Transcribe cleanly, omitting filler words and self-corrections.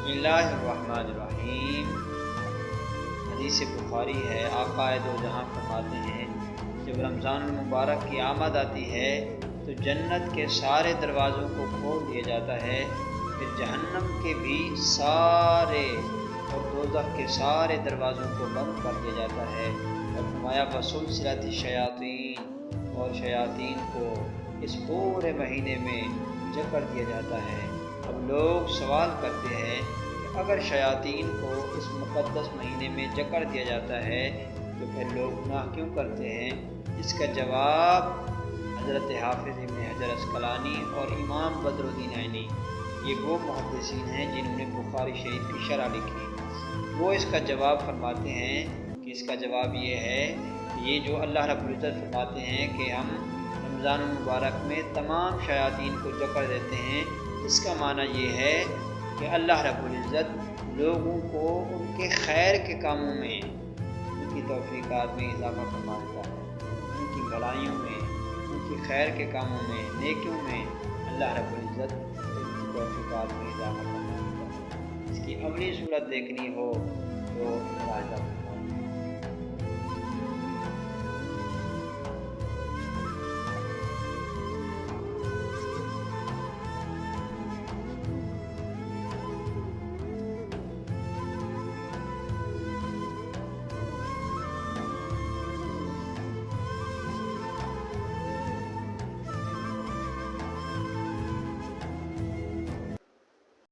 बिस्मिल्लाहिर्रहमानिर्रहीम। हदीस बुखारी है, आका दो जहाँ फरमाते हैं जब रमज़ान मुबारक की आमद आती है तो जन्नत के सारे दरवाज़ों को खोल दिया जाता है, फिर जहन्नम के भी सारे और दोज़ख के सारे दरवाज़ों को बंद कर दिया जाता है। और फरमाया वसुलसिलति शयातीन, और शयातीन को इस पूरे महीने में जकड़ दिया जाता है। अब लोग सवाल करते हैं कि अगर शयातीन को इस मुक़द्दस महीने में जकड़ दिया जाता है तो फिर लोग गुनाह क्यों करते हैं? इसका जवाब हज़रत हाफिज़ इब्न हजर अस्क़लानी और इमाम बदरुद्दीन ऐनी, ये वो मुहद्दिसीन हैं जिन्होंने बुखारी शरीफ की शरह लिखी, वो इसका जवाब फरमाते हैं कि इसका जवाब ये है कि ये जो अल्लाह रब्बुल इज़्ज़त फरमाते हैं कि हम रमज़ान मुबारक में तमाम शयातीन को जकड़ देते हैं, इसका माना ये है कि अल्लाह रब्बुल इज़्ज़त लोगों को उनके खैर के कामों में, उनकी तौफ़ीक़ात में इजाफ़ा फरमा देता है, उनकी भलाइयों में, उनकी खैर के कामों में, नेकियों में अल्लाह रब्बुल इज़्ज़त उनकी तौफ़ीक़ात में इजाफ़ा फरमा देता है। इसकी अगली सूरत देखनी हो तो